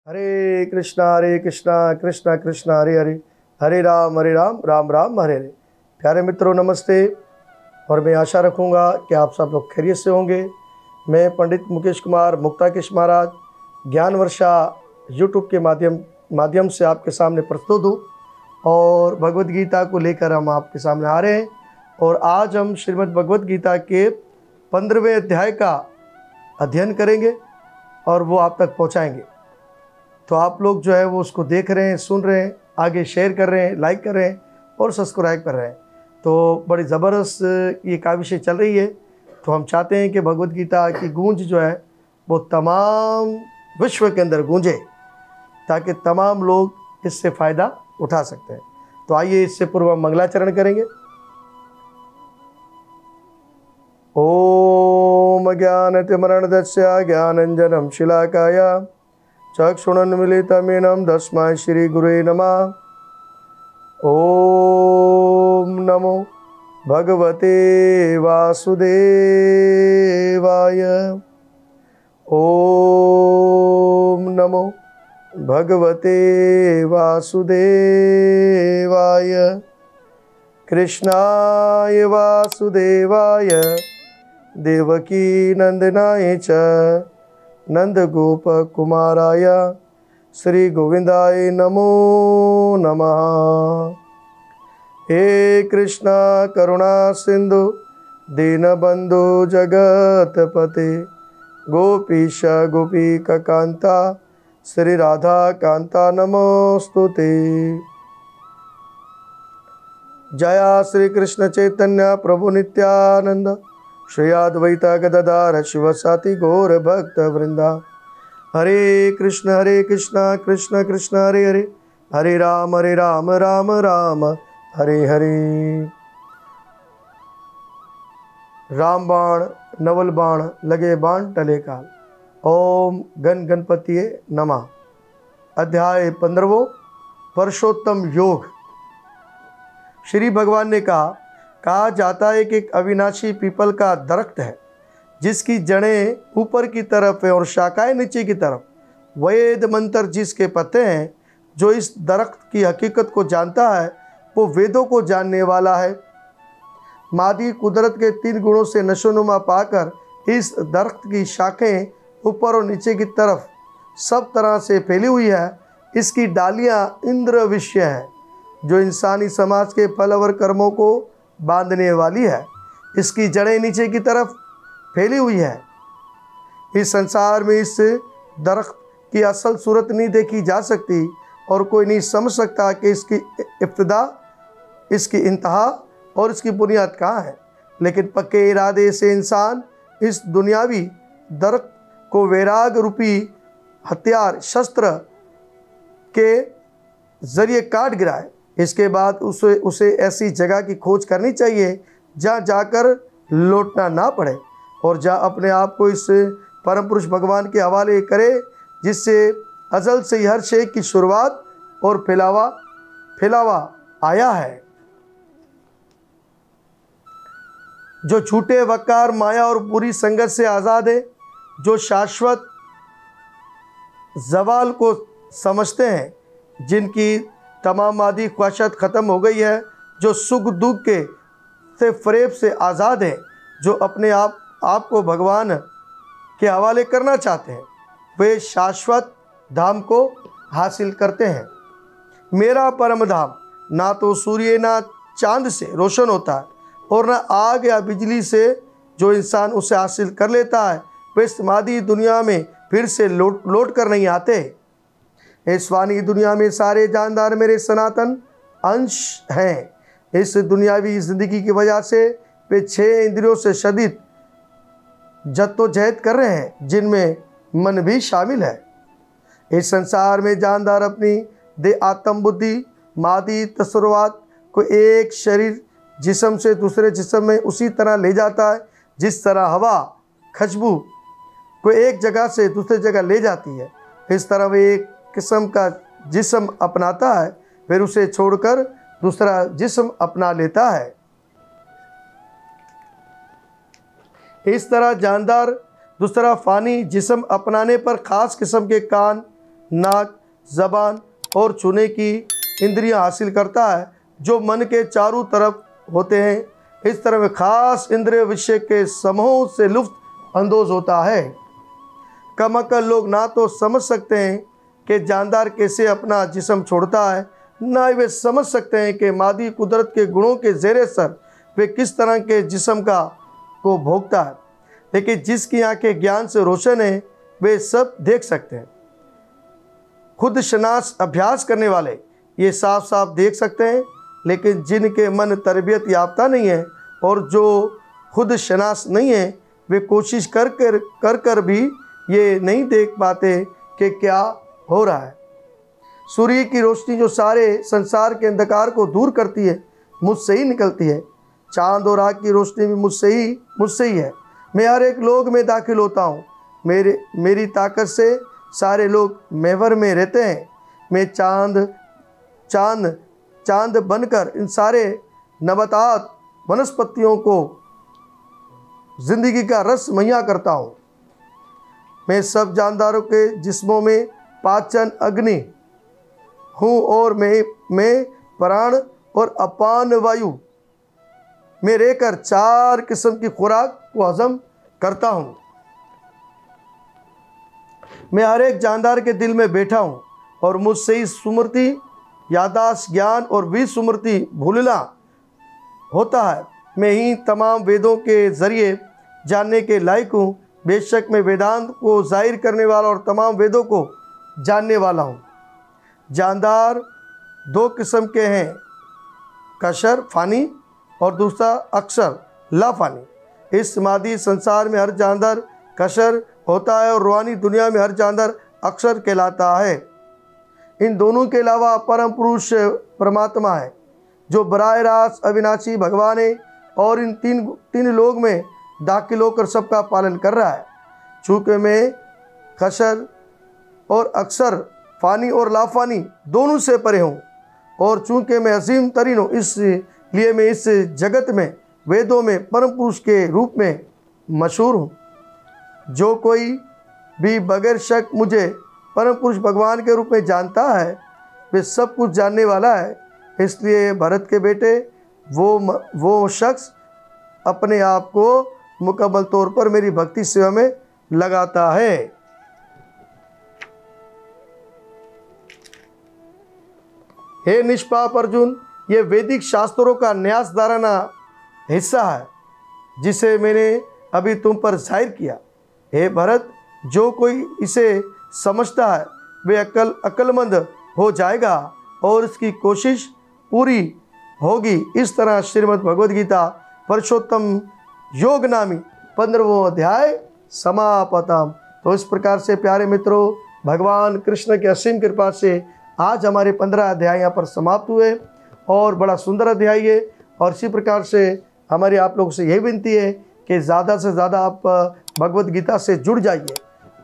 हरे कृष्णा कृष्णा कृष्णा हरे हरे, हरे राम राम राम हरे हरे। प्यारे मित्रों नमस्ते, और मैं आशा रखूँगा कि आप सब लोग खैरियत से होंगे। मैं पंडित मुकेश कुमार मुक्ताकेश महाराज ज्ञान वर्षा यूट्यूब के माध्यम से आपके सामने प्रस्तुत हूँ, और भगवत गीता को लेकर हम आपके सामने आ रहे हैं। और आज हम श्रीमद् भगवत गीता के 15वें अध्याय का अध्ययन करेंगे और वो आप तक पहुँचाएंगे। तो आप लोग जो है वो उसको देख रहे हैं, सुन रहे हैं, आगे शेयर कर रहे हैं, लाइक कर रहे हैं और सब्सक्राइब कर रहे हैं। तो बड़ी ज़बरदस्त ये काविशें चल रही है। तो हम चाहते हैं कि भगवत गीता की गूंज जो है वो तमाम विश्व के अंदर गूंजे, ताकि तमाम लोग इससे फ़ायदा उठा सकते हैं। तो आइए इससे पूर्व हम मंगलाचरण करेंगे। ओम ज्ञानतिमरणदस्य ज्ञानंजनम शिलाकाय चक्षुरुन्मीलितमेनं तस्मै श्री गुरुवे नमः। ओम नमो भगवते वासुदेवाय। ओम नमो भगवते वासुदेवाय। कृष्णाय वासुदेवाय देवकी नंदनाय च नंदगोप कुमाराय श्री गोविंदाय नमो नमः। हे कृष्णा करुणा सिंधु दीनबंधु जगतपते गोपीश गोपीका कांता श्री राधा कांता नमोस्तुते। जया श्री कृष्ण चैतन्य प्रभु नित्यानंद श्री अद्वैता गदाधर शिवसाति गौर भक्त वृंदा। हरे कृष्ण कृष्ण कृष्ण हरे हरे, हरे राम राम राम हरे हरे। राम बाण नवल बाण लगे बाण टले काल। ओम गण गणपतिये नमः। अध्याय 15 पुरुषोत्तम योग। श्री भगवान ने कहा जाता है कि एक अविनाशी पीपल का दरख्त है, जिसकी जड़ें ऊपर की तरफ है और शाखाएं नीचे की तरफ। वेद मंत्र जिसके पत्ते हैं, जो इस दरख्त की हकीकत को जानता है वो वेदों को जानने वाला है। मादी कुदरत के 3 गुणों से नशोनुमा पाकर इस दरख्त की शाखें ऊपर और नीचे की तरफ सब तरह से फैली हुई है। इसकी डालियां इंद्र विषय है, जो इंसानी समाज के फल और कर्मों को बांधने वाली है। इसकी जड़ें नीचे की तरफ फैली हुई है। इस संसार में इस दरख्त की असल सूरत नहीं देखी जा सकती, और कोई नहीं समझ सकता कि इसकी इब्तिदा, इसकी इंतहा और इसकी बुनियाद कहाँ है। लेकिन पक्के इरादे से इंसान इस दुनियावी दरख्त को वैराग रूपी हथियार शस्त्र के जरिए काट गिराए। इसके बाद उसे ऐसी जगह की खोज करनी चाहिए जहाँ जाकर लौटना ना पड़े, और जहाँ अपने आप को इस परम पुरुष भगवान के हवाले करे, जिससे अजल से हर शय की शुरुआत और फैलावा आया है। जो झूठे वकार माया और बुरी संगत से आज़ाद है, जो शाश्वत जवाल को समझते हैं, जिनकी तमाम आदि ख्वाहिशात ख़त्म हो गई है, जो सुख दुख के से फरेब से आज़ाद है, जो अपने आप को भगवान के हवाले करना चाहते हैं, वे शाश्वत धाम को हासिल करते हैं। मेरा परम धाम ना तो सूर्य ना चांद से रोशन होता है, और ना आग या बिजली से। जो इंसान उसे हासिल कर लेता है वे इस मादी दुनिया में फिर से लौट कर नहीं आते। इस फानी दुनिया में सारे जानदार मेरे सनातन अंश हैं। इस दुनियावी ज़िंदगी की वजह से वे 6 इंद्रियों से शदीद जद्दोजहद कर रहे हैं, जिनमें मन भी शामिल है। इस संसार में जानदार अपनी देह आत्म बुद्धि मादी तसरुआत को एक शरीर जिस्म से दूसरे जिस्म में उसी तरह ले जाता है, जिस तरह हवा खुशबू को एक जगह से दूसरी जगह ले जाती है। इस तरह वे एक किस्म का जिस्म अपनाता है, फिर उसे छोड़कर दूसरा जिस्म अपना लेता है। इस तरह जानदार दूसरा फ़ानी जिस्म अपनाने पर ख़ास किस्म के कान नाक, जबान और छूने की इंद्रियां हासिल करता है, जो मन के चारों तरफ होते हैं। इस तरह में खास इंद्रिय विषय के समूह से लुफ्त अंदोज होता है। कम अक्ल लोग ना तो समझ सकते हैं कि जानदार कैसे अपना जिस्म छोड़ता है, ना ही वे समझ सकते हैं कि मादी कुदरत के गुणों के ज़ेरे सर वे किस तरह के जिस्म को भोगता है। लेकिन जिसकी आंखें ज्ञान से रोशन हैं, वे सब देख सकते हैं। खुद शनास अभ्यास करने वाले ये साफ साफ देख सकते हैं, लेकिन जिनके मन तरबियत याफ्ता नहीं है और जो खुद शनास नहीं है, वे कोशिश कर भी ये नहीं देख पाते कि क्या हो रहा है। सूर्य की रोशनी जो सारे संसार के अंधकार को दूर करती है, मुझसे ही निकलती है। चांद और आग की रोशनी भी मुझसे ही है। मैं हर एक लोग में दाखिल होता हूँ। मेरी ताकत से सारे लोग महवर में रहते हैं। मैं चांद बनकर इन सारे नबातात वनस्पतियों को जिंदगी का रस मुहैया करता हूँ। मैं सब जानदारों के जिस्मों में पाचन अग्नि हूँ और मैं प्राण और अपान वायु में रहकर 4 किस्म की खुराक को हजम करता हूँ। मैं हर एक जानदार के दिल में बैठा हूँ और मुझसे ही सुमृति, यादाश्त, ज्ञान और विस्मृति भूलना होता है। मैं ही तमाम वेदों के ज़रिए जानने के लायक हूँ। बेशक मैं वेदांत को जाहिर करने वाला और तमाम वेदों को जानने वाला हूँ। जानदार 2 किस्म के हैं, कशर फ़ानी और दूसरा अक्सर लाफ़ानी। इस मादी संसार में हर जानदार कशर होता है और रूहानी दुनिया में हर जानदार अक्सर कहलाता है। इन दोनों के अलावा परम पुरुष परमात्मा है, जो बराह रास्त अविनाशी भगवान है और इन तीन लोग में दाखिल होकर सबका पालन कर रहा है। चूँकि मैं कशर और अक्सर, फ़ानी और लाफ़ानी दोनों से परे हूँ, और चूँकि मैं अजीम तरीन हूँ, इसलिए मैं इस जगत में वेदों में परम पुरुष के रूप में मशहूर हूँ। जो कोई भी बगैर शक मुझे परम पुरुष भगवान के रूप में जानता है, वे सब कुछ जानने वाला है। इसलिए भरत के बेटे वो शख्स अपने आप को मुकम्मल तौर पर मेरी भक्ति सेवा में लगाता है। हे निष्पाप अर्जुन, ये वैदिक शास्त्रों का न्यासदाराना हिस्सा है जिसे मैंने अभी तुम पर जाहिर किया। हे भरत, जो कोई इसे समझता है वे अक्लमंद हो जाएगा और इसकी कोशिश पूरी होगी। इस तरह श्रीमद् भगवद गीता पुरुषोत्तम योग नामी 15वां अध्याय समापतम। तो इस प्रकार से प्यारे मित्रों, भगवान कृष्ण की असीम कृपा से आज हमारे 15 अध्याय यहाँ पर समाप्त हुए और बड़ा सुंदर अध्याय है। और इसी प्रकार से हमारी आप लोगों से यही विनती है कि ज़्यादा से ज़्यादा आप भगवद गीता से जुड़ जाइए।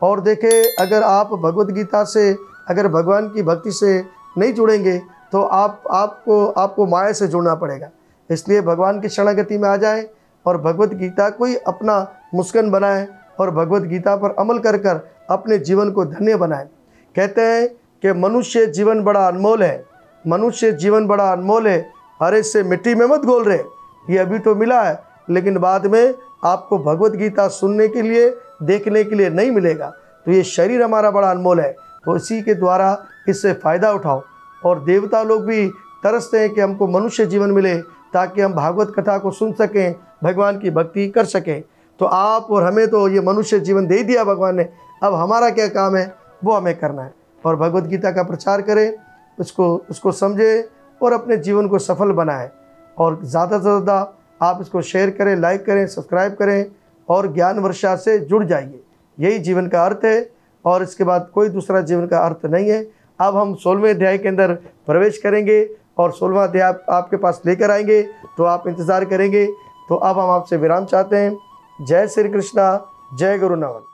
और देखें, अगर आप भगवद गीता से, अगर भगवान की भक्ति से नहीं जुड़ेंगे तो आपको माया से जुड़ना पड़ेगा। इसलिए भगवान की शरणागति में आ जाएं और भगवद गीता को ही अपना मुस्कान बनाएं और भगवद गीता पर अमल कर अपने जीवन को धन्य बनाएं। कहते हैं कि मनुष्य जीवन बड़ा अनमोल है, मनुष्य जीवन बड़ा अनमोल है, अरे से मिट्टी में मत घोल रहे। ये अभी तो मिला है, लेकिन बाद में आपको भगवद गीता सुनने के लिए, देखने के लिए नहीं मिलेगा। तो ये शरीर हमारा बड़ा अनमोल है, तो इसी के द्वारा इससे फ़ायदा उठाओ। और देवता लोग भी तरसते हैं कि हमको मनुष्य जीवन मिले ताकि हम भागवत कथा को सुन सकें, भगवान की भक्ति कर सकें। तो आप और हमें तो ये मनुष्य जीवन दे दिया भगवान ने, अब हमारा क्या काम है वो हमें करना है। और भगवद गीता का प्रचार करें, उसको समझें और अपने जीवन को सफल बनाएं। और ज़्यादा से ज़्यादा आप इसको शेयर करें, लाइक करें, सब्सक्राइब करें और ज्ञान वर्षा से जुड़ जाइए। यही जीवन का अर्थ है और इसके बाद कोई दूसरा जीवन का अर्थ नहीं है। अब हम 16वें अध्याय के अंदर प्रवेश करेंगे और 16वां अध्याय आपके पास लेकर आएंगे, तो आप इंतज़ार करेंगे। तो अब हम आपसे विराम चाहते हैं। जय श्री कृष्णा, जय गुरु नानक।